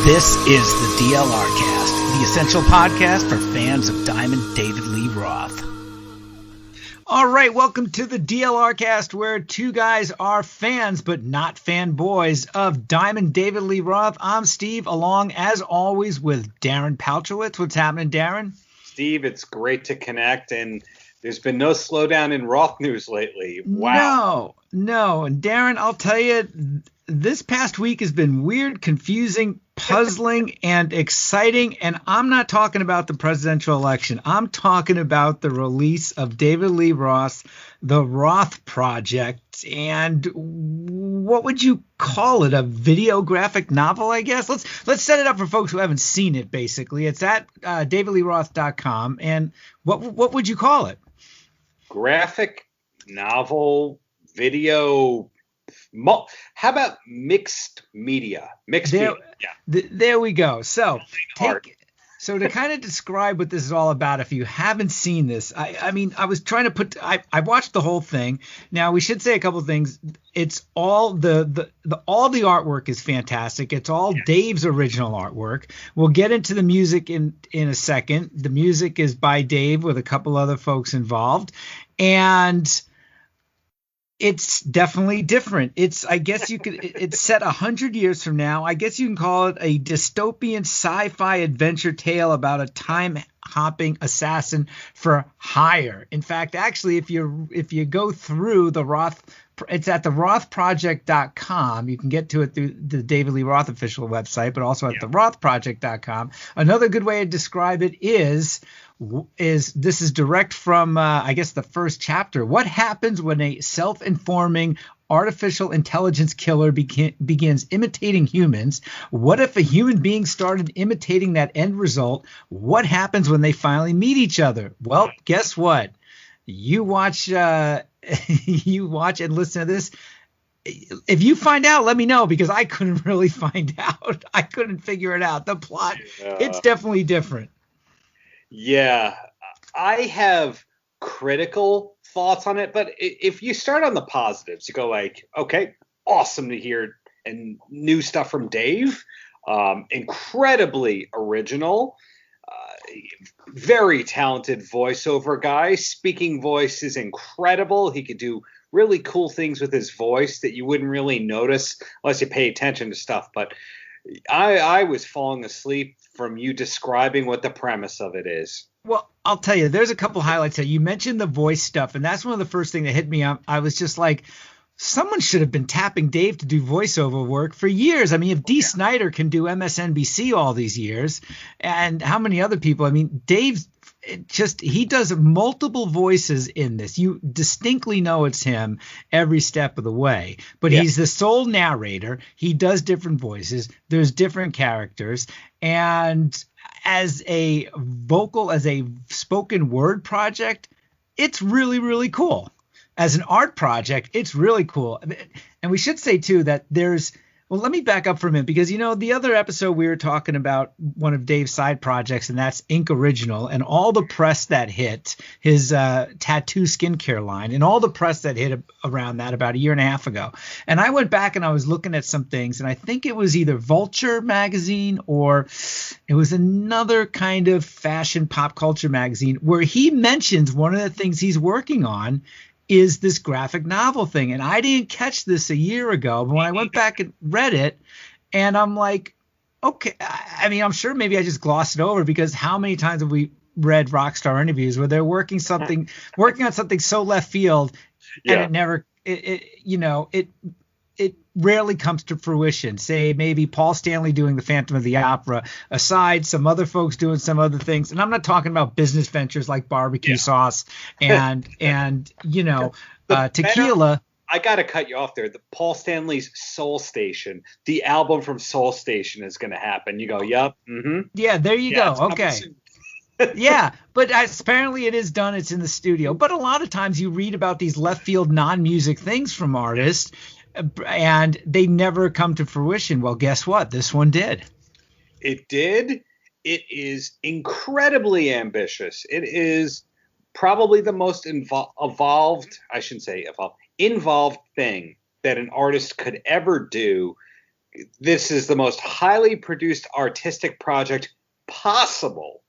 This is the DLR Cast, the essential podcast for fans of Diamond David Lee Roth. All right, welcome to the DLR Cast, where two guys are fans, but not fanboys, of Diamond David Lee Roth. I'm Steve, along, as always, with Darren Paltrowitz. What's happening, Darren? Steve, it's great to connect, and there's been no slowdown in Roth news lately. Wow. No. And Darren, I'll tell you, this past week has been weird, confusing, puzzling, and exciting. And I'm not talking about the presidential election. I'm talking about the release of David Lee Roth's The Roth Project. And what would you call it? A video graphic novel, I guess? Let's set it up for folks who haven't seen it, basically. It's at davidleeroth.com. And what would you call it? Graphic novel, video. How about mixed media? There we go. So to kind of describe what this is all about, if you haven't seen this, I mean, I was trying to I watched the whole thing. Now, we should say a couple of things. It's all the artwork is fantastic. It's all Dave's original artwork. We'll get into the music in a second. The music is by Dave with a couple other folks involved, and it's definitely different. I guess you could, it's set 100 years from now. I guess you can call it a dystopian sci-fi adventure tale about a time-hopping assassin for hire. In fact, actually, if you go through the Roth, it's at the rothproject.com. You can get to it through the David Lee Roth official website, but also at the rothproject.com. Another good way to describe it is this is direct from, I guess, the first chapter. What happens when a self-informing artificial intelligence killer begins imitating humans? What if a human being started imitating that end result? What happens when they finally meet each other? Well, guess what? You watch and listen to this. If you find out, let me know, because I couldn't really find out. I couldn't figure it out. The plot, it's definitely different. Yeah, I have critical thoughts on it, but if you start on the positives, you go like, okay, awesome to hear and new stuff from Dave, incredibly original, very talented voiceover guy. Speaking voice is incredible. He could do really cool things with his voice that you wouldn't really notice unless you pay attention to stuff. But I was falling asleep from you describing what the premise of it is. Well, I'll tell you, there's a couple highlights there. You mentioned the voice stuff, and that's one of the first things that hit me up. I was just like, someone should have been tapping Dave to do voiceover work for years. I mean, if Dee Snider can do MSNBC all these years, and how many other people? I mean, Dave's he does multiple voices in this. You distinctly know it's him every step of the way, but he's the sole narrator. He does different voices. There's different characters. And as a spoken word project, it's really, really cool. As an art project, it's really cool. And we should say, too, that well, let me back up for a minute, because, the other episode we were talking about one of Dave's side projects, and that's Ink Original, and all the press that hit his tattoo skincare line, and all the press that hit around that about a year and a half ago. And I went back and I was looking at some things, and I think it was either Vulture magazine or it was another kind of fashion pop culture magazine where he mentions one of the things he's working on is this graphic novel thing. And I didn't catch this a year ago, but when I went back and read it, and I'm like, okay, I mean, I'm sure maybe I just glossed it over, because how many times have we read rock star interviews where they're working on something so left field, and it rarely comes to fruition. Say maybe Paul Stanley doing the Phantom of the Opera aside, some other folks doing some other things. And I'm not talking about business ventures like barbecue sauce and tequila. I got to cut you off there. The Paul Stanley's Soul Station, the album from Soul Station is going to happen. You go, yup. Mm-hmm. Yeah, there you go. Okay. Yeah, but apparently it is done. It's in the studio. But a lot of times you read about these left field non-music things from artists, and they never come to fruition. Well, guess what? This one did. It did. It is incredibly ambitious. It is probably the most involved thing that an artist could ever do. This is the most highly produced artistic project possible.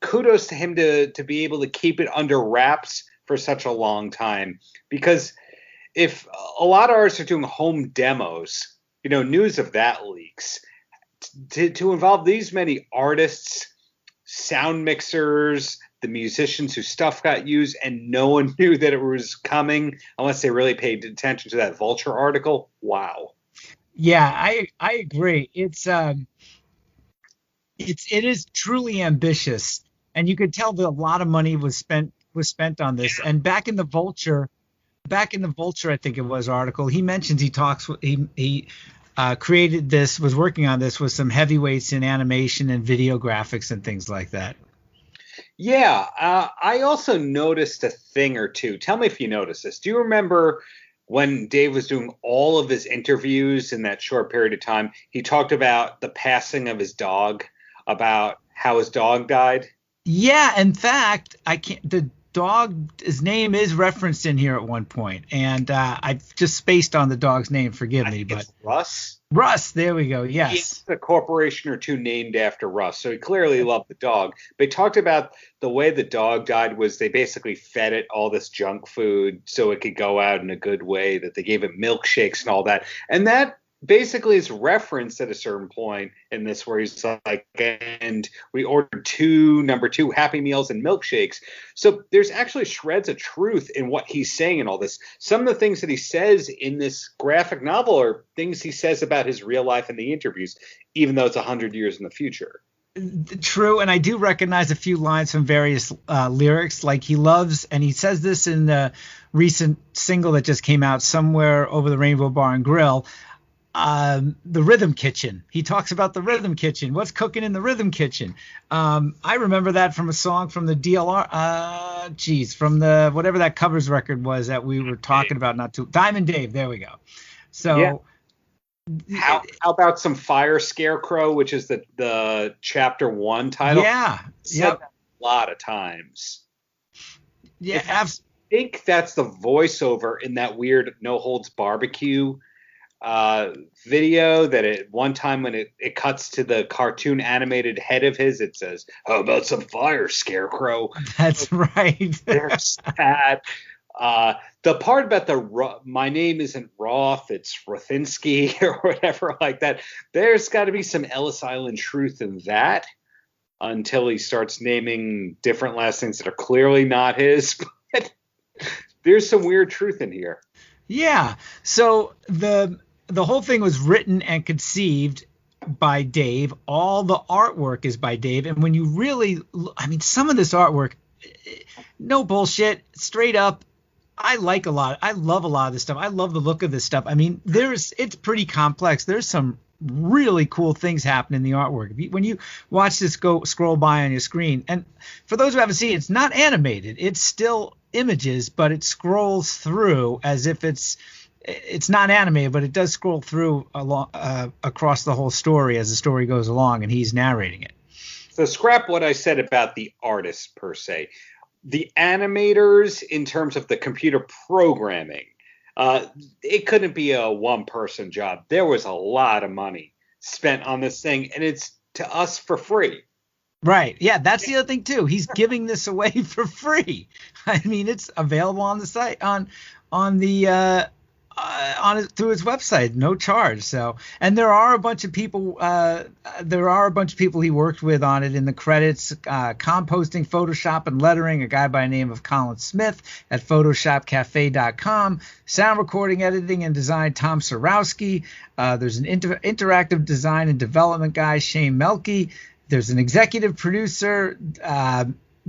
Kudos to him to be able to keep it under wraps for such a long time. Because if a lot of artists are doing home demos, news of that leaks. To involve these many artists, sound mixers, the musicians whose stuff got used, and no one knew that it was coming unless they really paid attention to that Vulture article. Wow. Yeah, I agree. It is truly ambitious, and you could tell that a lot of money was spent on this. And back in the Vulture, I think it was article, he mentions he created this, was working on this with some heavyweights in animation and video graphics and things like that. Yeah, I also noticed a thing or two. Tell me if you noticed this. Do you remember when Dave was doing all of his interviews in that short period of time, he talked about the passing of his dog, about how his dog died? Yeah, in fact, the dog, his name is referenced in here at one point, and I've just spaced on the dog's name. Forgive me, but Russ. Russ, there we go. Yes, he's a corporation or two named after Russ, so he clearly loved the dog. But he talked about the way the dog died was they basically fed it all this junk food so it could go out in a good way. That they gave it milkshakes and all that, and that basically is referenced at a certain point in this where he's like, and we ordered number two Happy Meals and milkshakes. So there's actually shreds of truth in what he's saying and all this. Some of the things that he says in this graphic novel are things he says about his real life in the interviews, even though it's 100 years in the future. True, and I do recognize a few lines from various lyrics. Like he loves, and he says this in the recent single that just came out, Somewhere Over the Rainbow Bar and Grill, the Rhythm Kitchen. He talks about the Rhythm Kitchen. What's cooking in the Rhythm Kitchen? I remember that from a song from the DLR. From the whatever that covers record was that we were talking about Diamond Dave. There we go. So, how about some Fire Scarecrow, which is the chapter 1 title? Yeah, Said that a lot of times. Yeah, I think that's the voiceover in that weird No Holds Barbecue video that at one time when it cuts to the cartoon animated head of his, it says, "How about some Fire Scarecrow?" That's right. There's that. The part about my name isn't Roth, it's Rothinsky or whatever like that. There's got to be some Ellis Island truth in that until he starts naming different last names that are clearly not his. But there's some weird truth in here. Yeah. So the whole thing was written and conceived by Dave. All the artwork is by Dave. And when you really, some of this artwork, no bullshit, straight up, I love a lot of this stuff. I love the look of this stuff. It's pretty complex. There's some really cool things happen in the artwork. When you watch this scroll by on your screen, and for those who haven't seen it, it's not animated. It's still images, but it scrolls through as if it's not animated, but it does scroll through across the whole story as the story goes along, and he's narrating it. So scrap what I said about the artists per se. The animators, in terms of the computer programming, it couldn't be a one-person job. There was a lot of money spent on this thing, and it's to us for free. Right. Yeah, that's the other thing too. He's giving this away for free. It's available on the site through his website, no charge. So, and there are a bunch of people he worked with on it in the credits, composting, Photoshop, and lettering, a guy by the name of Colin Smith at photoshopcafe.com, sound recording, editing, and design, Tom Sorowski. There's an interactive design and development guy, Shane Melke. There's an executive producer.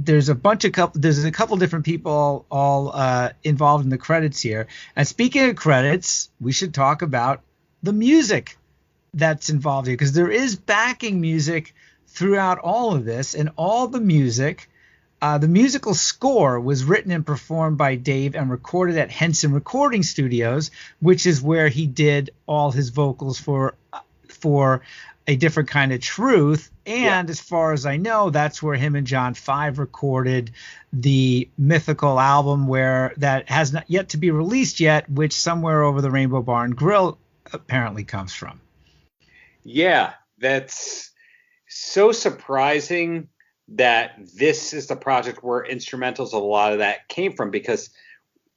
There's a couple different people all involved in the credits here. And speaking of credits, we should talk about the music that's involved here, because there is backing music throughout all of this, and all the music, the musical score was written and performed by Dave and recorded at Henson Recording Studios, which is where he did all his vocals for A Different Kind of Truth. And as far as I know, that's where him and John Five recorded the mythical album that has not yet to be released yet, which Somewhere Over the Rainbow Bar and Grill apparently comes from. Yeah, that's so surprising that this is the project where instrumentals, a lot of that came from, because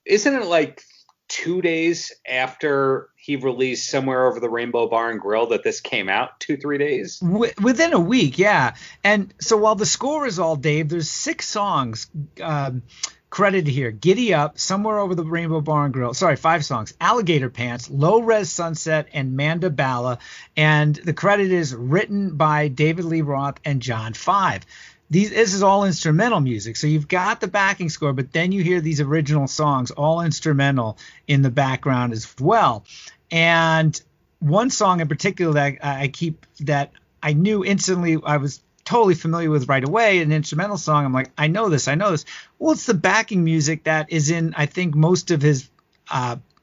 isn't it like 2 days after he released Somewhere Over the Rainbow Bar and Grill that this came out? 2, 3 days? Within a week, yeah. And so while the score is all Dave, there's 6 songs credited here: Giddy Up, Somewhere Over the Rainbow Bar and Grill. Sorry, 5 songs: Alligator Pants, Low Res Sunset, and Mandabala. And the credit is written by David Lee Roth and John Five. This is all instrumental music. So you've got the backing score, but then you hear these original songs, all instrumental, in the background as well. And one song in particular that I knew instantly, I was totally familiar with right away, an instrumental song. I'm like, I know this. Well, it's the backing music that is in, I think, most of his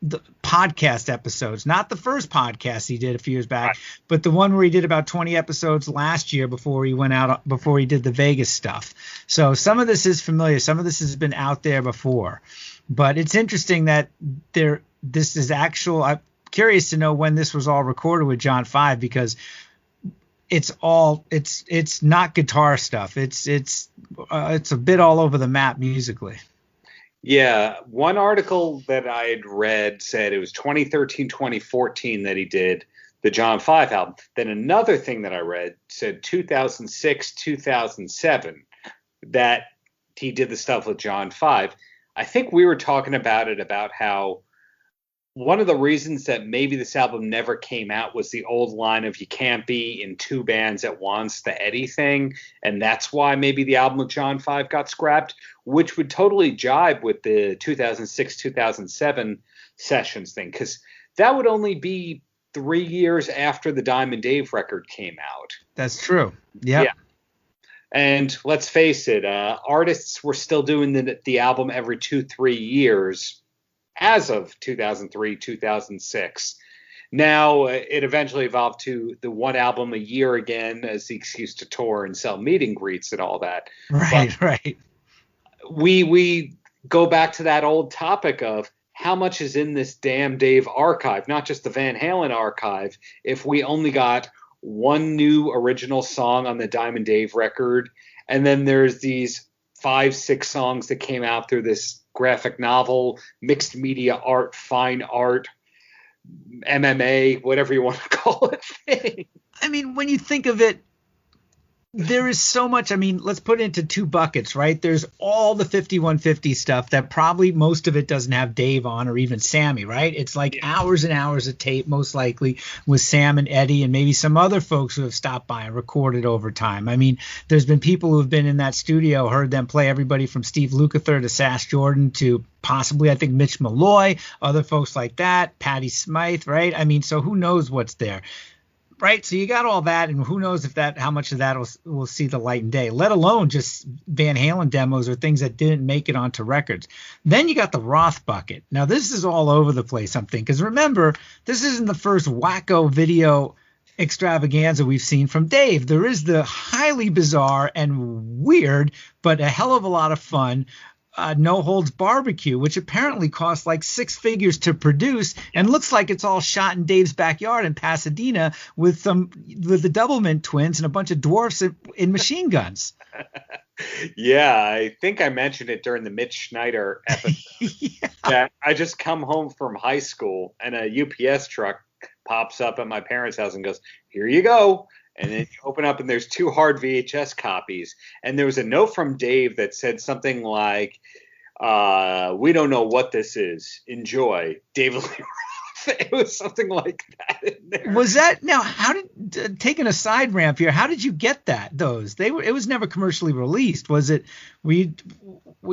the podcast episodes, not the first podcast he did a few years back, but the one where he did about 20 episodes last year before he did the Vegas stuff. So some of this is familiar. Some of this has been out there before, but it's interesting that this is actual. I'm curious to know when this was all recorded with John Five, because it's not guitar stuff. It's a bit all over the map musically. Yeah, one article that I had read said it was 2013, 2014 that he did the John Five album. Then another thing that I read said 2006, 2007 that he did the stuff with John Five. I think we were talking about how one of the reasons that maybe this album never came out was the old line of "you can't be in 2 bands at once," the Eddie thing, and that's why maybe the album with John Five got scrapped, which would totally jibe with the 2006-2007 sessions thing, because that would only be 3 years after the Diamond Dave record came out. That's true. Yep. Yeah. And let's face it, artists were still doing the album every 2-3 years as of 2003, 2006. Now, it eventually evolved to the one album a year again as the excuse to tour and sell meet and greets and all that. Right. We go back to that old topic of how much is in this damn Dave archive, not just the Van Halen archive, if we only got one new original song on the Diamond Dave record, and then there's these 5-6 songs that came out through this graphic novel, mixed media art, fine art, MMA, whatever you want to call it thing. I mean, when you think of it, there is so much. I mean, let's put it into 2 buckets, right? There's all the 5150 stuff that probably most of it doesn't have Dave on, or even Sammy, right? It's like hours and hours of tape, most likely, with Sam and Eddie and maybe some other folks who have stopped by and recorded over time. I mean, there's been people who have been in that studio, heard them play everybody from Steve Lukather to Sass Jordan to possibly, I think, Mitch Malloy, other folks like that, Patti Smythe, right? I mean, so who knows what's there? Right, so you got all that, and who knows how much of that will see the light and day, let alone just Van Halen demos or things that didn't make it onto records. Then you got the Roth bucket. Now, this is all over the place, I'm thinking, because remember, this isn't the first wacko video extravaganza we've seen from Dave. There is the highly bizarre and weird, but a hell of a lot of fun, No Holds Barbecue, which apparently cost like 6 figures to produce and looks like it's all shot in Dave's backyard in Pasadena with the Doublemint twins and a bunch of dwarfs in machine guns. Yeah, I think I mentioned it during the Mitch Schneider episode. Yeah, I just come home from high school and a UPS truck pops up at my parents' house and goes, "Here you go." And then you open up and there's 2 hard VHS copies. And there was a note from Dave that said something like, "We don't know what this is. Enjoy, David Lee Roth." It was something like that in there. Was that, now, how did, taking a side ramp here, how did you get those? It was never commercially released. Was it, were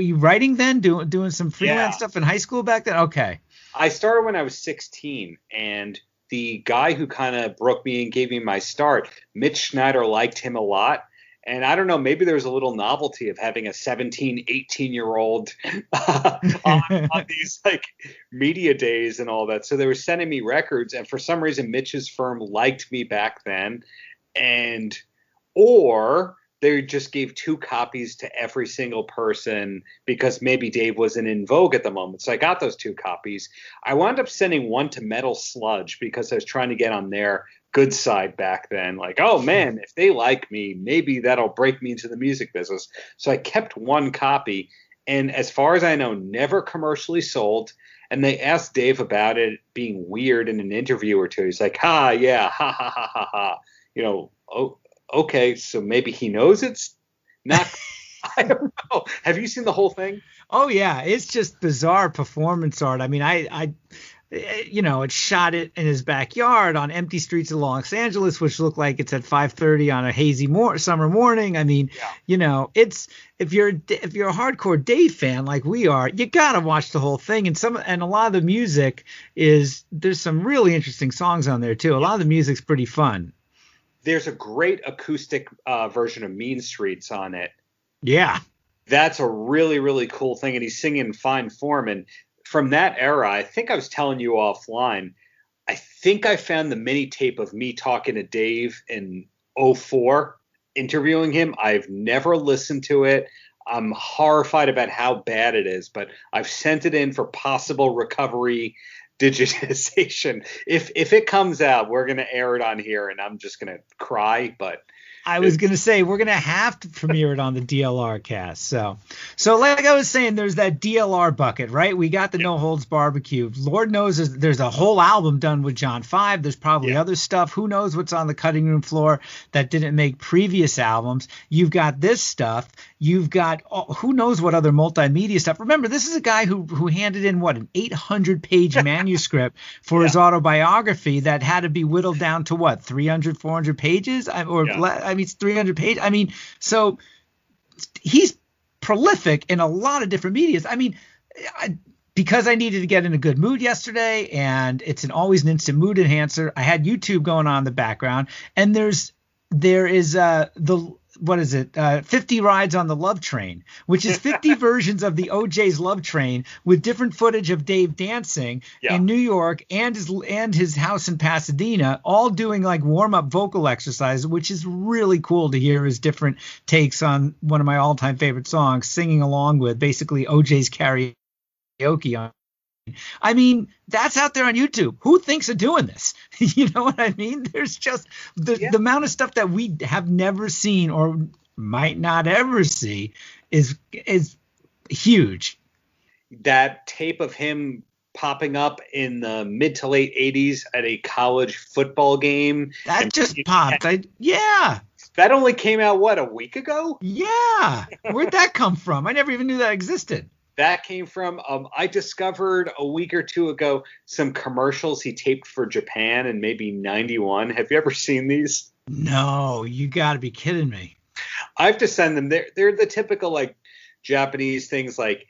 you writing then, doing some freelance stuff in high school back then? Okay. I started when I was 16, and the guy who kind of broke me and gave me my start, Mitch Schneider, liked him a lot. And I don't know, maybe there was a little novelty of having a 17, 18-year-old on these like media days and all that. So they were sending me records. And for some reason, Mitch's firm liked me back then. Or they just gave 2 copies to every single person because maybe Dave wasn't in vogue at the moment. So I got those 2 copies. I wound up sending one to Metal Sludge because I was trying to get on their good side back then. Like, oh man, if they like me, maybe that'll break me into the music business. So I kept 1 copy, and as far as I know, never commercially sold. And they asked Dave about it being weird in an interview or 2. He's like, yeah, ha ha ha ha ha. Oh, okay, so maybe he knows it's not. I don't know. Have you seen the whole thing? Oh yeah, it's just bizarre performance art. I mean, it's shot it in his backyard on empty streets of Los Angeles, which look like it's at 5:30 on a hazy summer morning. I mean, it's if you're a hardcore Dave fan like we are, you gotta watch the whole thing. And a lot of the music there's some really interesting songs on there too. A lot of the music's pretty fun. There's a great acoustic version of Mean Streets on it. Yeah. That's a really, really cool thing. And he's singing in fine form. And from that era, I think I was telling you offline, I think I found the mini tape of me talking to Dave in 2004, interviewing him. I've never listened to it. I'm horrified about how bad it is, but I've sent it in for possible recovery digitization. If it comes out, we're going to air it on here, and I'm just going to cry, but I was going to say, we're going to have to premiere it on the DLR cast. So like I was saying, there's that DLR bucket, right? We got the No Holds Barbecue. Lord knows there's a whole album done with John 5. There's probably other stuff. Who knows what's on the cutting room floor that didn't make previous albums. You've got this stuff. You've got who knows what other multimedia stuff. Remember, this is a guy who handed in, an 800-page manuscript for his autobiography that had to be whittled down to 300, 400 pages? It's 300 pages. I mean, so he's prolific in a lot of different medias. I mean, because I needed to get in a good mood yesterday, and it's always an instant mood enhancer, I had YouTube going on in the background, and there is 50 rides on the Love Train, which is 50 versions of the OJ's Love Train with different footage of Dave dancing in New York and his house in Pasadena, all doing like warm-up vocal exercises, which is really cool to hear his different takes on one of my all-time favorite songs, singing along with basically OJ's karaoke on. I mean, that's out there on YouTube. Who thinks of doing this? You know what I mean? There's just the amount of stuff that we have never seen or might not ever see is huge. That tape of him popping up in the mid to late 80s at a college football game. That just popped. That only came out, a week ago? Yeah. Where'd that come from? I never even knew that existed. That came from, I discovered a week or 2 ago some commercials he taped for Japan in maybe 91. Have you ever seen these? No, you got to be kidding me. I have to send them. They're the typical Japanese things like,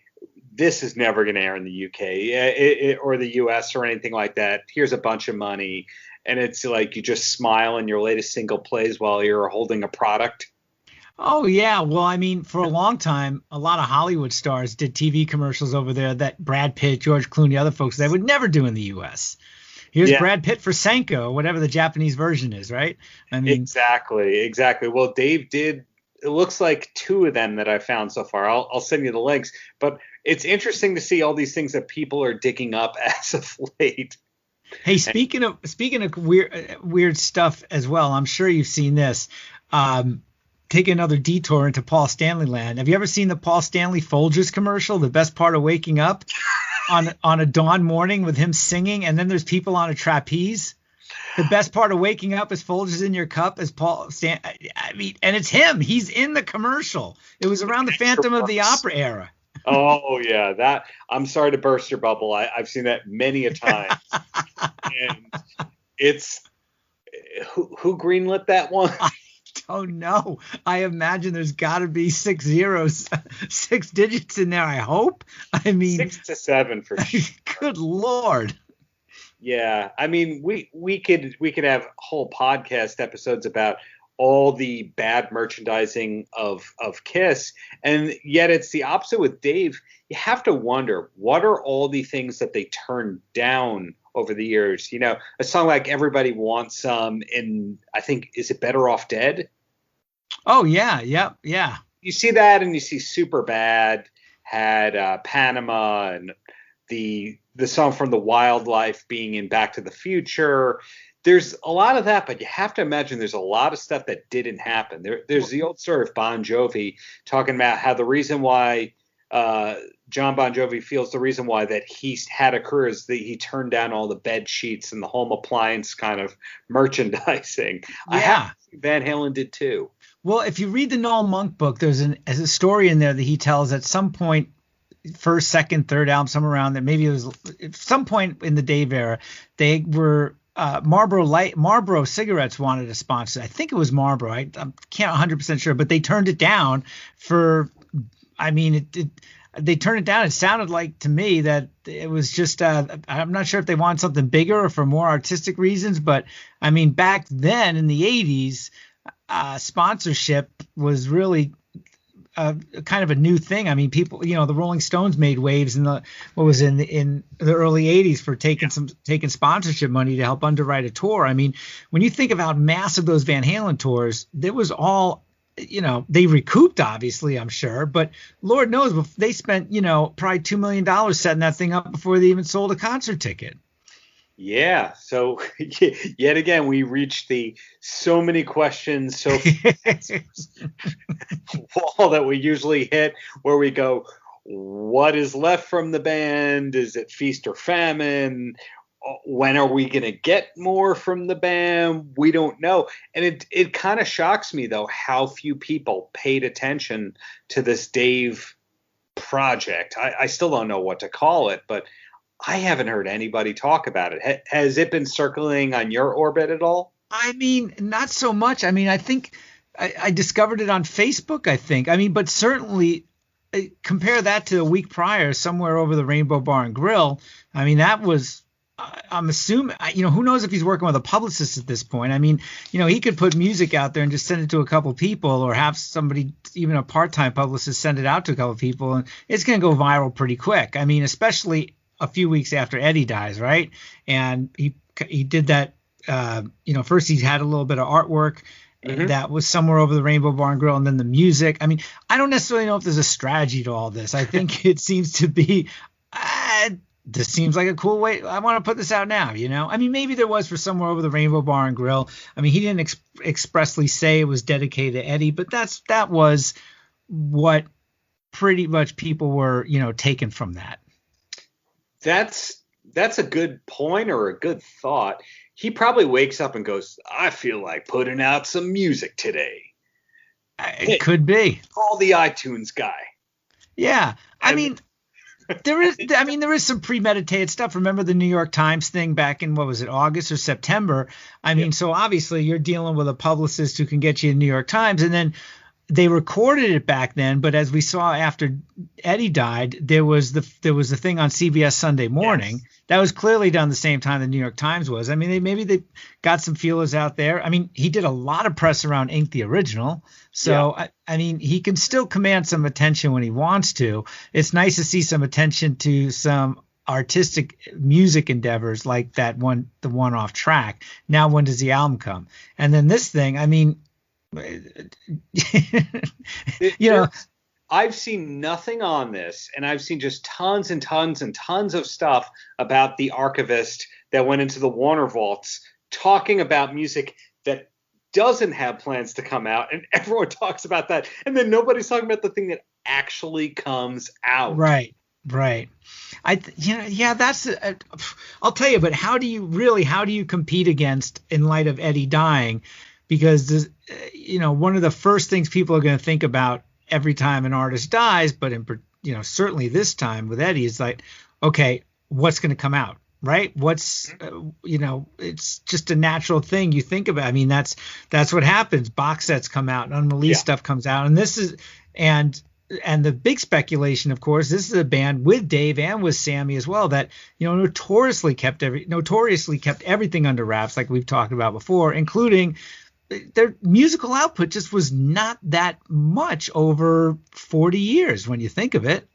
this is never going to air in the UK or the US or anything like that. Here's a bunch of money. And it's like you just smile and your latest single plays while you're holding a product. Oh, yeah. Well, I mean, for a long time, a lot of Hollywood stars did TV commercials over there that Brad Pitt, George Clooney, other folks, they would never do in the U.S. Here's Brad Pitt for Senko, whatever the Japanese version is, right? I mean, Exactly. Well, Dave did. It looks like 2 of them that I found so far. I'll send you the links. But it's interesting to see all these things that people are digging up as of late. Hey, speaking of weird stuff as well, I'm sure you've seen this. Take another detour into Paul Stanley land. Have you ever seen the Paul Stanley Folgers commercial, The Best Part of Waking Up, on a dawn morning with him singing, and then there's people on a trapeze? The best part of waking up is Folgers in your cup as Paul I mean, and it's him. He's in the commercial. It was around the Phantom of the Opera era. Oh, yeah. That I'm sorry to burst your bubble. I've seen that many a time. And it's who greenlit that one? Oh no! I imagine there's got to be 6 zeros, 6 digits in there. I hope. I mean, 6 to 7 for sure. Good Lord. Yeah, I mean, we could have whole podcast episodes about all the bad merchandising of Kiss, and yet it's the opposite with Dave. You have to wonder, what are all the things that they turned down over the years? You know, a song like Everybody Wants Some, and I think, is it Better Off Dead? Oh yeah, yep, yeah. You see that, and you see Superbad had Panama, and the song from The Wildlife being in Back to the Future. There's a lot of that, but you have to imagine there's a lot of stuff that didn't happen. There's the old story of Bon Jovi talking about how the reason why John Bon Jovi feels the reason why that he's had a career is that he turned down all the bed sheets and the home appliance kind of merchandising. Yeah. Van Halen did too. Well, if you read the Noel Monk book, there's a story in there that he tells at some point, first, second, third album, somewhere around there, maybe it was at some point in the Dave era, they were Marlboro cigarettes wanted a sponsor. I think it was Marlboro. I can't 100% sure, but they turned it down for. I mean, they turned it down. It sounded like to me that it was just. I'm not sure if they wanted something bigger or for more artistic reasons, but I mean, back then in the '80s, sponsorship was really kind of a new thing. I mean, people, the Rolling Stones made waves in the early '80s for taking sponsorship money to help underwrite a tour. I mean, when you think of how massive those Van Halen tours, there was all, they recouped, obviously, I'm sure, but Lord knows they spent, probably $2 million setting that thing up before they even sold a concert ticket. Yeah. So yet again, we reached the so many questions, so wall that we usually hit, where we go, what is left from the band? Is it feast or famine? When are we going to get more from the band? We don't know. And it kind of shocks me, though, how few people paid attention to this Dave project. I still don't know what to call it, but I haven't heard anybody talk about it. Has it been circling on your orbit at all? I mean, not so much. I mean, I think I discovered it on Facebook, I think. I mean, but certainly compare that to a week prior, Somewhere Over the Rainbow Bar and Grill. I mean, that was, I'm assuming, who knows if he's working with a publicist at this point. I mean, he could put music out there and just send it to a couple people, or have somebody, even a part-time publicist, send it out to a couple people, and it's going to go viral pretty quick. I mean, especially a few weeks after Eddie dies, right? And he did that, first he had a little bit of artwork that was Somewhere Over the Rainbow Bar and Grill, and then the music. I mean, I don't necessarily know if there's a strategy to all this. I think it seems to be, this seems like a cool way. I want to put this out now, I mean, maybe there was for Somewhere Over the Rainbow Bar and Grill. I mean, he didn't expressly say it was dedicated to Eddie, but that was what pretty much people were, taken from that. That's a good point, or a good thought. He probably wakes up and goes, I feel like putting out some music today. It could be. Call the iTunes guy. Yeah. I mean, there is some premeditated stuff. Remember the New York Times thing back in, what was it, August or September? I mean, so obviously you're dealing with a publicist who can get you the New York Times, and then they recorded it back then, but as we saw after Eddie died, there was the thing on CBS Sunday Morning. Yes. That was clearly done the same time the New York Times was. I mean, maybe they got some feelers out there. I mean, he did a lot of press around Ink the Original. So, yeah. I mean, he can still command some attention when he wants to. It's nice to see some attention to some artistic music endeavors like the one off track. Now, when does the album come? And then this thing, I mean, I've seen nothing on this, and I've seen just tons and tons and tons of stuff about the archivist that went into the Warner vaults talking about music that doesn't have plans to come out, and everyone talks about that, and then nobody's talking about the thing that actually comes out. Right. That's I'll tell you, but how do you compete against, in light of Eddie dying? Because one of the first things people are going to think about every time an artist dies, but certainly this time with Eddie, is like, okay, what's going to come out, right? What's it's just a natural thing you think about. I mean, that's what happens. Box sets come out, and unreleased stuff comes out, and this is and the big speculation, of course, this is a band with Dave and with Sammy as well that notoriously kept everything under wraps, like we've talked about before, including their musical output just was not that much over 40 years when you think of it.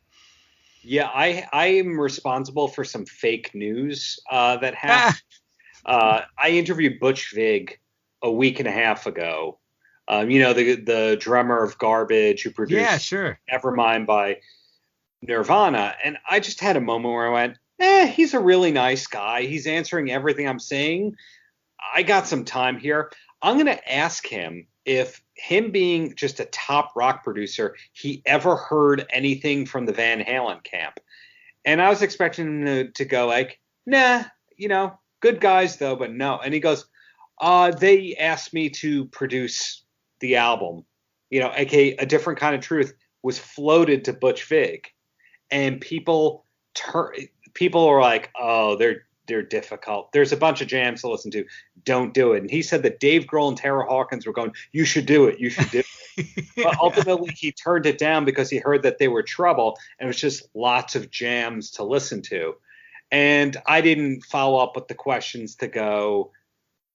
Yeah, I am responsible for some fake news that happened. I interviewed Butch Vig a week and a half ago The drummer of Garbage who produced Yeah, sure. Nevermind by Nirvana. And I just had a moment where I went, he's a really nice guy. He's answering everything I'm saying. I got some time here. I'm going to ask him if him being just a top rock producer, he ever heard anything from the Van Halen camp. And I was expecting him to go like, nah, good guys though, but no. And he goes, they asked me to produce the album, aka A Different Kind of Truth was floated to Butch Vig. And people are like, oh, they're difficult. There's a bunch of jams to listen to. Don't do it. And he said that Dave Grohl and Taylor Hawkins were going, you should do it. You should do it. But ultimately, he turned it down because he heard that they were trouble, and it was just lots of jams to listen to. And I didn't follow up with the questions to go,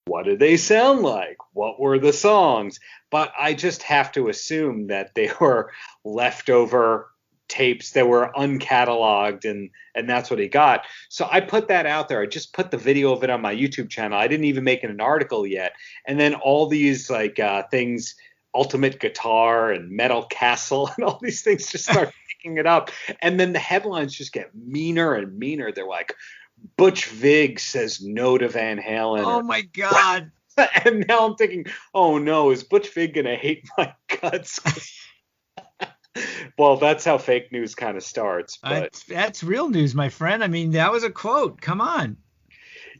what did they sound like? What were the songs? But I just have to assume that they were leftover tapes that were uncatalogued, and that's what he got. So I put that out there. I just put the video of it on my YouTube channel. I didn't even make it an article yet. And then all these things, Ultimate Guitar and Metal Castle and all these things just start picking it up. And then the headlines just get meaner and meaner. They're like, Butch Vig says no to Van Halen. Oh my God. And now I'm thinking, oh no, is Butch Vig going to hate my guts? Well, that's how fake news kind of starts. But that's real news, my friend. I mean, that was a quote. Come on.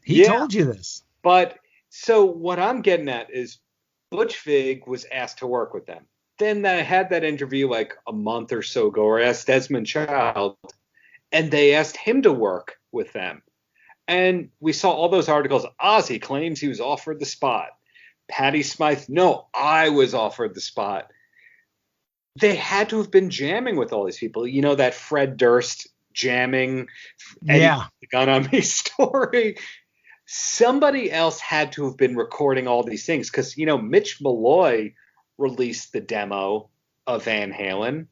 He told you this. But so what I'm getting at is Butch Vig was asked to work with them. Then I had that interview like a month or so ago, or asked Desmond Child, and they asked him to work with them. And we saw all those articles. Ozzy claims he was offered the spot. Patti Smythe, no, I was offered the spot. They had to have been jamming with all these people. That Fred Durst jamming, the Gun on Me story. Somebody else had to have been recording all these things because, Mitch Malloy released the demo of Van Halen.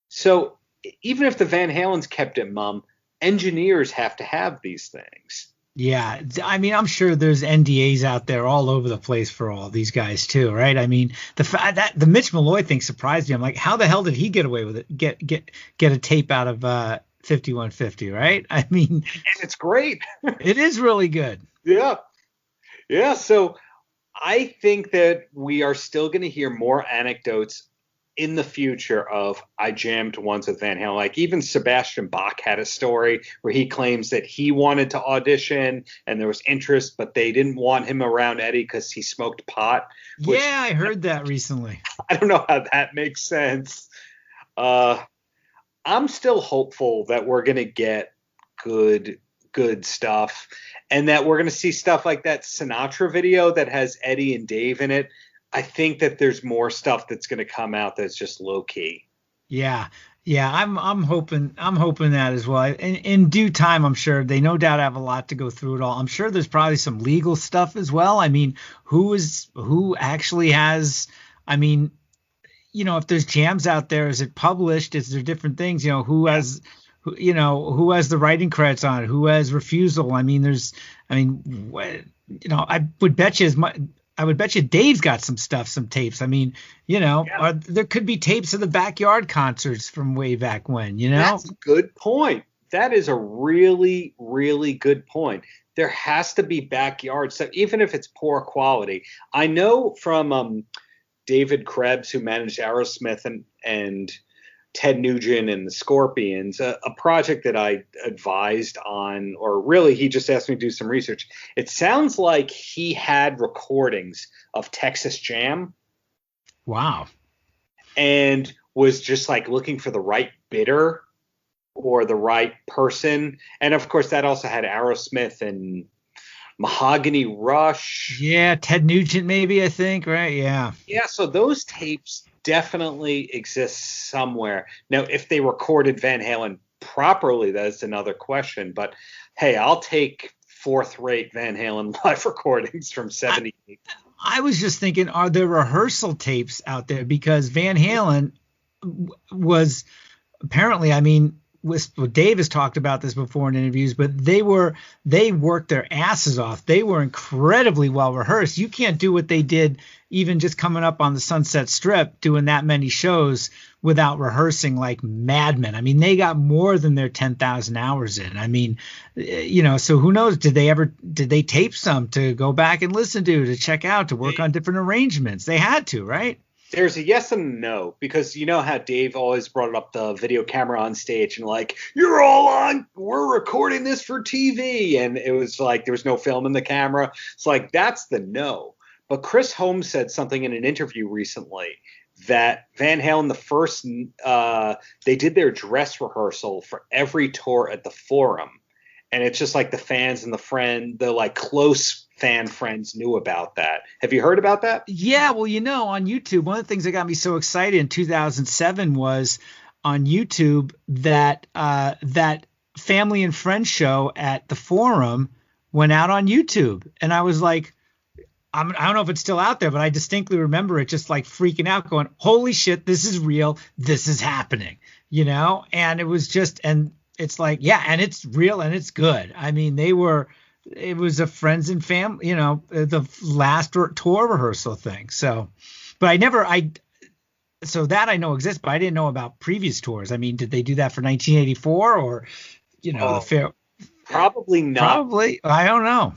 So even if the Van Halens kept it mum, engineers have to have these things. Yeah, I mean, I'm sure there's NDAs out there all over the place for all these guys too, right? I mean, the Mitch Malloy thing surprised me. I'm like, how the hell did he get away with it? Get a tape out of 5150, right? I mean, and it's great. It is really good. Yeah. So I think that we are still going to hear more anecdotes in the future of I jammed once with Van Halen. Like even Sebastian Bach had a story where he claims that he wanted to audition and there was interest, but they didn't want him around Eddie because he smoked pot. Yeah, I heard that recently. I don't know how that makes sense. I'm still hopeful that we're going to get good stuff and that we're going to see stuff like that Sinatra video that has Eddie and Dave in it. I think that there's more stuff that's going to come out that's just low key. Yeah. I'm hoping that as well. In due time, I'm sure they no doubt have a lot to go through it all. I'm sure there's probably some legal stuff as well. I mean, who actually has? I mean, if there's jams out there, is it published? Is there different things? Who has the writing credits on it? Who has refusal? I would bet you Dave's got some stuff, some tapes. I mean, there could be tapes of the backyard concerts from way back when, That's a good point. That is a really, really good point. There has to be backyard stuff, even if it's poor quality. I know from David Krebs, who managed Aerosmith and Ted Nugent and the Scorpions, a project that I advised on, or really he just asked me to do some research. It sounds like he had recordings of Texas Jam. Wow. And was just like looking for the right bidder or the right person. And of course that also had Aerosmith and Mahogany Rush. Yeah, Ted Nugent maybe, I think, right? Yeah. Yeah, so those tapes definitely exist somewhere. Now, if they recorded Van Halen properly, that's another question. But hey, I'll take fourth-rate Van Halen live recordings from 78. I was just thinking, are there rehearsal tapes out there? Because Van Halen was apparently, Dave has talked about this before in interviews, but they worked their asses off. They were incredibly well rehearsed. You can't do what they did even just coming up on the Sunset Strip, doing that many shows without rehearsing like madmen. I mean, they got more than their 10,000 hours in. I mean, so who knows? Did they tape some to go back and listen to check out, to work on different arrangements? They had to, right? There's a yes and a no, because you know how Dave always brought up the video camera on stage and like, you're all on, we're recording this for TV. And it was like, there was no film in the camera. It's like, that's the no. But Chris Holmes said something in an interview recently that Van Halen, they did their dress rehearsal for every tour at the Forum. And it's just like the fans and the like close fan friends knew about that. Have you heard about that? Yeah, well, on YouTube, one of the things that got me so excited in 2007 was on YouTube that that family and friends show at the Forum went out on YouTube, and I was like, I don't know if it's still out there, but I distinctly remember it just like freaking out, going, "Holy shit, this is real! This is happening!" And it was just, and it's like, yeah, and it's real and it's good. I mean, it was a friends and family, the last tour rehearsal thing. So, but so that I know exists, but I didn't know about previous tours. I mean, did they do that for 1984 or, the fair? Probably not. Probably. I don't know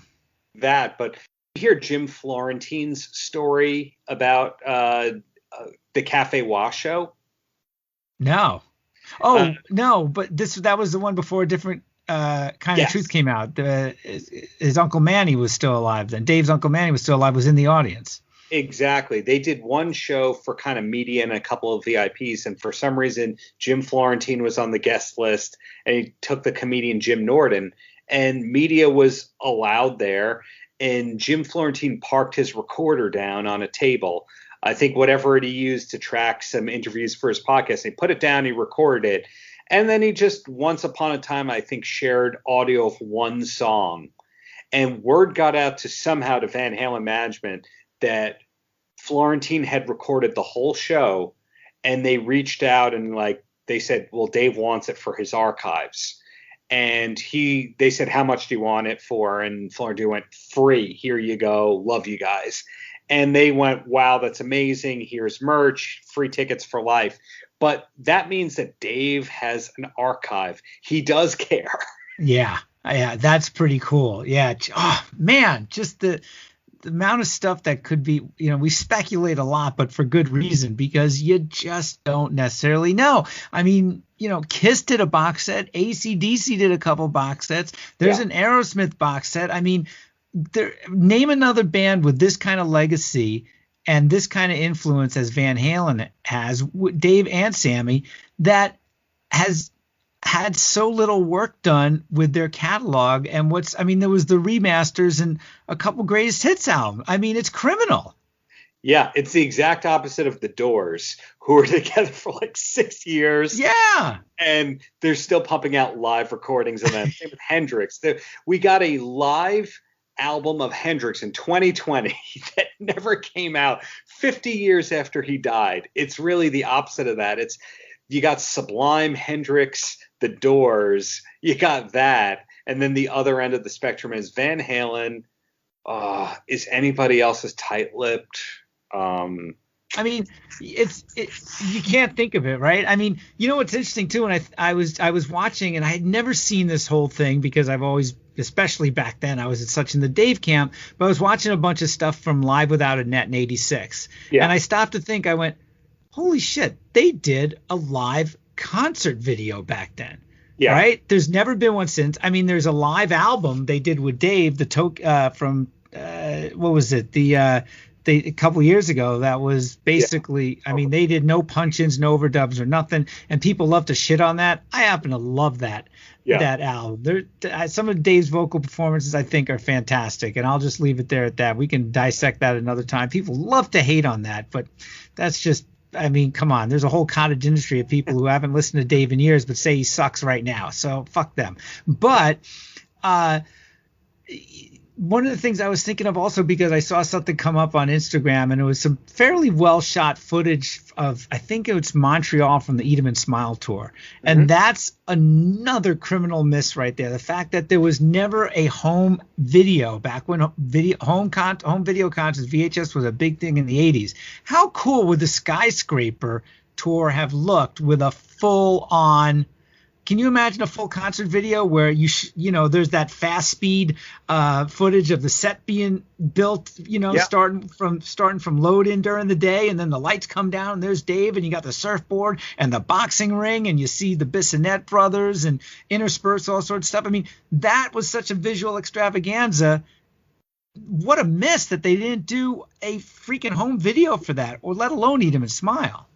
that, but you hear Jim Florentine's story about the Cafe Wash show? No. Oh, no, but that was the one before a different kind of truth came out. His Uncle Manny was still alive then. Dave's Uncle Manny was still alive, was in the audience. Exactly. They did one show for kind of media and a couple of VIPs, and for some reason Jim Florentine was on the guest list, and he took the comedian Jim Norton, and media was allowed there, and Jim Florentine parked his recorder down on a table. I think whatever he used to track some interviews for his podcast. He put it down, he recorded it, and then he just once upon a time, I think, shared audio of one song. And word got out somehow to Van Halen management that Florentine had recorded the whole show, and they reached out and they said, well, Dave wants it for his archives. And they said, how much do you want it for? And Florentine went, free, here you go, love you guys. And they went, wow, that's amazing. Here's merch, free tickets for life. But that means that Dave has an archive. He does care. Yeah, that's pretty cool. Yeah. Oh, man, just the amount of stuff that could be, we speculate a lot, but for good reason, because you just don't necessarily know. I mean, Kiss did a box set. AC/DC did a couple box sets. There's an Aerosmith box set. I mean, name another band with this kind of legacy and this kind of influence as Van Halen has, Dave and Sammy, that has had so little work done with their catalog. And there was the remasters and a couple greatest hits album. I mean, it's criminal. Yeah, it's the exact opposite of the Doors, who were together for like 6 years. Yeah. And they're still pumping out live recordings of them. Same with Hendrix. We got a live album of Hendrix in 2020 that never came out 50 years after he died. It's really the opposite of that. You got Sublime, Hendrix, the Doors, you got that. And then the other end of the spectrum is Van Halen. Is anybody else as tight-lipped? I mean, you can't think of it, right? I mean, what's interesting too, and I was watching, and I had never seen this whole thing because I've always, especially back then, I was such in the Dave camp, but I was watching a bunch of stuff from Live Without a Net in '86, and I stopped to think. I went, holy shit, they did a live concert video back then. Yeah. Right? There's never been one since. I mean, there's a live album they did with Dave, from what was it? A couple years ago, that was basically, I mean, they did no punch-ins, no overdubs or nothing, and people love to shit on that. I happen to love that album. Some of Dave's vocal performances, I think, are fantastic, and I'll just leave it there at that. We can dissect that another time. People love to hate on that, but that's just, I mean, come on. There's a whole cottage industry of people who haven't listened to Dave in years but say he sucks right now, so fuck them. But one of the things I was thinking of also, because I saw something come up on Instagram, and it was some fairly well shot footage of, I think it was Montreal from the Eat 'em and Smile tour. And that's another criminal miss right there. The fact that there was never a home video back when home video concerts, VHS was a big thing in the 80s. How cool would the Skyscraper tour have looked with a full on? Can you imagine a full concert video where there's that fast speed footage of the set being built, starting from load in during the day, and then the lights come down and there's Dave, and you got the surfboard and the boxing ring, and you see the Bissonette brothers and interspersed all sorts of stuff. I mean, that was such a visual extravaganza. What a miss that they didn't do a freaking home video for that, or let alone Eat 'em and Smile.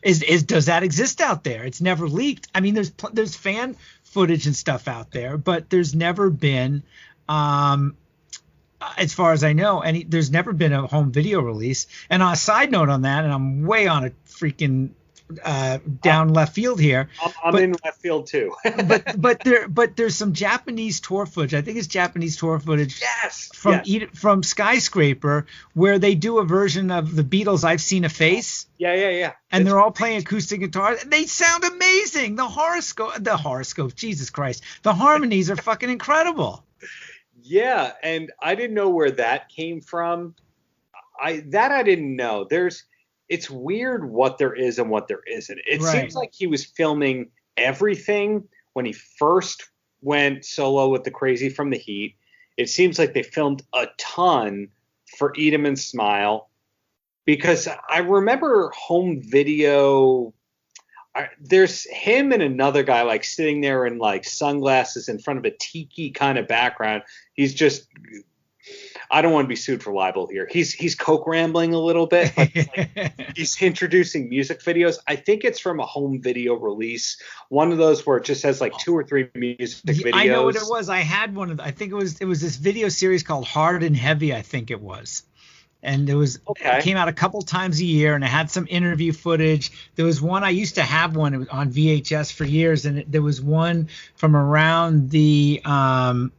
Does that exist out there? It's never leaked. I mean, there's fan footage and stuff out there, but there's never been, as far as I know, there's never been a home video release. And on a side note on that, and I'm way on a freaking down left field here. I'm in left field too. but there's some Japanese tour footage. I think it's Japanese tour footage. Yes. From Skyscraper, where they do a version of the Beatles' "I've Seen a Face." Yeah. And they're all playing acoustic guitars. They sound amazing. The horoscope, Jesus Christ. The harmonies are fucking incredible. Yeah, and I didn't know where that came from. I didn't know. It's weird what there is and what there isn't. It seems like he was filming everything when he first went solo with the Crazy from the Heat. It seems like they filmed a ton for Eat 'em and Smile, because I remember home video. There's him and another guy like sitting there in like sunglasses in front of a tiki kind of background. He's just, I don't want to be sued for libel here. He's coke rambling a little bit. But he's introducing music videos. I think it's from a home video release. One of those where it just has like 2 or 3 music videos. I know what it was. I had one of I think it was this video series called Hard and Heavy, I think it was. And it came out a couple times a year, and it had some interview footage. There was one, I used to have one, it was on VHS for years, and there was one from around the A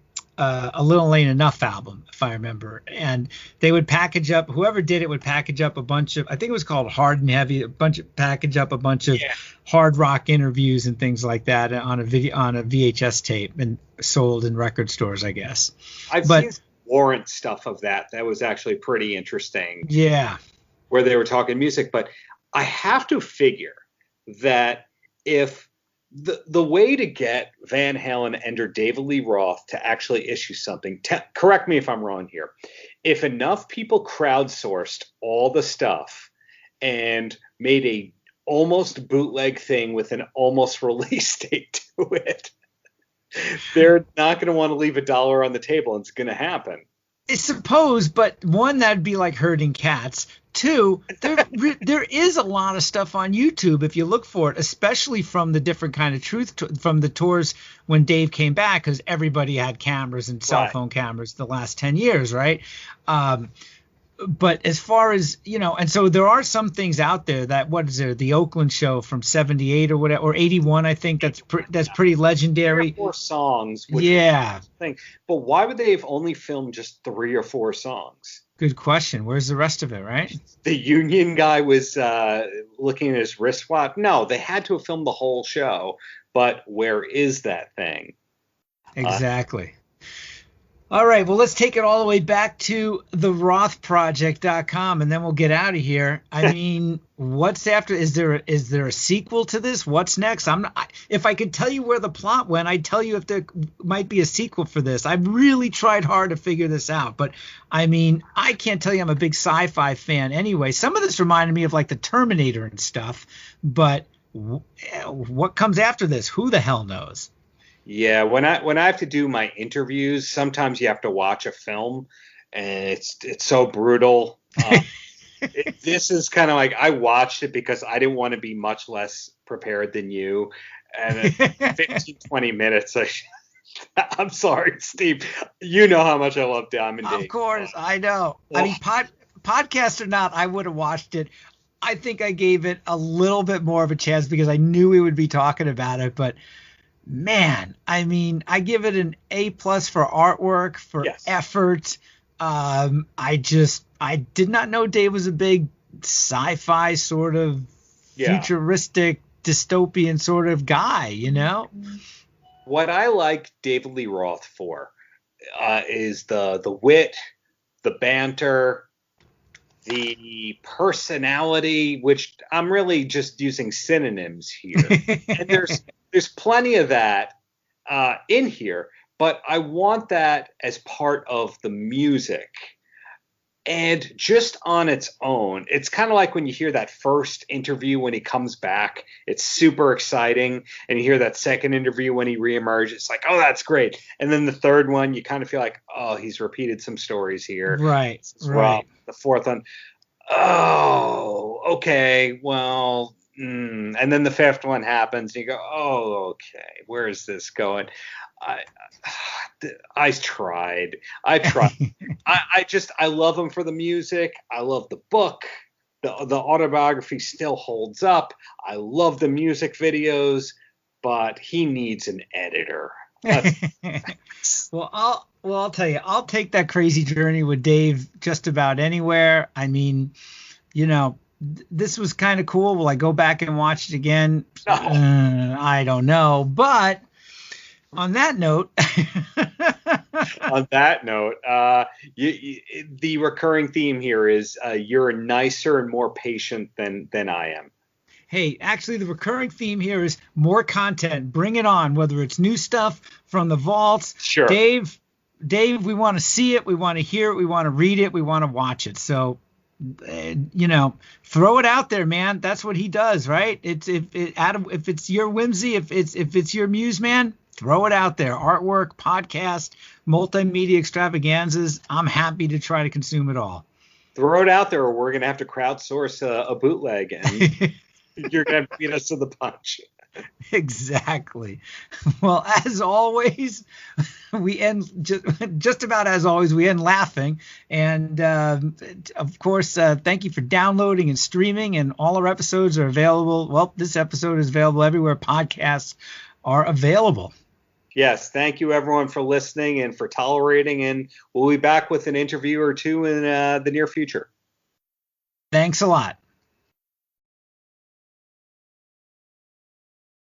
Little Late Enough album, if I remember. And they would package up, whoever did it would package up a bunch of, I think it was called Hard and Heavy, package up a bunch of hard rock interviews and things like that on a VHS tape, and sold in record stores, I guess. I've seen Warrant stuff of that was actually pretty interesting. Yeah, where they were talking music. But I have to figure that if the way to get Van Halen and/or David Lee Roth to actually issue something, correct me if I'm wrong here, if enough people crowdsourced all the stuff and made a almost bootleg thing with an almost release date to it, they're not going to want to leave $1 on the table, and it's going to happen. I suppose, but one, that'd be like herding cats. Two, there is a lot of stuff on YouTube if you look for it, especially from the different kind of from the tours when Dave came back, because everybody had cameras and cell phone cameras the last 10 years, right? But as far as, and so there are some things out there that, what is there, the Oakland show from 78 or whatever, or 81, I think that's pretty legendary. 3 or 4 songs. Thing. But why would they have only filmed just 3 or 4 songs? Good question. Where's the rest of it, right? The Union guy was looking at his wristwatch. No, they had to have filmed the whole show. But where is that thing? Exactly. All right, well, let's take it all the way back to the rothproject.com, and then we'll get out of here. I mean, what's after? Is there a sequel to this? What's next? If I could tell you where the plot went, I'd tell you if there might be a sequel for this. I've really tried hard to figure this out, but I mean, I can't tell you I'm a big sci-fi fan anyway. Some of this reminded me of like the Terminator and stuff, but what comes after this? Who the hell knows? Yeah, when I have to do my interviews, sometimes you have to watch a film, and it's so brutal. This is kind of like, I watched it because I didn't want to be much less prepared than you. And 15, 20 minutes, I'm sorry, Steve. You know how much I love Diamond Dave. Of course, I know. I mean, podcast or not, I would have watched it. I think I gave it a little bit more of a chance because I knew we would be talking about it, but Man, I mean, I give it an A+ for artwork, for Yes. effort. I did not know Dave was a big sci-fi sort of Yeah. futuristic dystopian sort of guy, you know? What I like David Lee Roth for is the wit, the banter, the personality, which I'm really just using synonyms here. And there's plenty of that in here, but I want that as part of the music. And just on its own, it's kind of like when you hear that first interview when he comes back, it's super exciting. And you hear that second interview when he reemerges, it's like, oh, that's great. And then the third one, you kind of feel like, oh, he's repeated some stories here. Right, Right. The fourth one, oh, okay, well, and then the fifth one happens, and you go, oh, okay, where is this going? I tried. I love him for the music. I love the book. The autobiography still holds up. I love the music videos, but he needs an editor. Well, I'll tell you, I'll take that crazy journey with Dave just about anywhere. I mean, you know, this was kind of cool. Will I go back and watch it again? No. I don't know. But on that note, the recurring theme here is you're nicer and more patient than I am. Hey, actually, the recurring theme here is more content. Bring it on, whether it's new stuff from the vaults. Sure. Dave, we want to see it. We want to hear it. We want to read it. We want to watch it. So, throw it out there, man. That's what he does, right? Adam, if it's your whimsy, if it's your muse, man, throw it out there. Artwork, podcast, multimedia extravaganzas. I'm happy to try to consume it all. Throw it out there, or we're gonna have to crowdsource a bootleg, and you're gonna beat us to the punch. Exactly. Well, as always, we end just about as always. We end laughing, and of course, thank you for downloading and streaming. And all our episodes are available. Well, this episode is available everywhere podcasts are available. Yes, thank you everyone for listening and for tolerating. And we'll be back with an interview or two in the near future. Thanks a lot.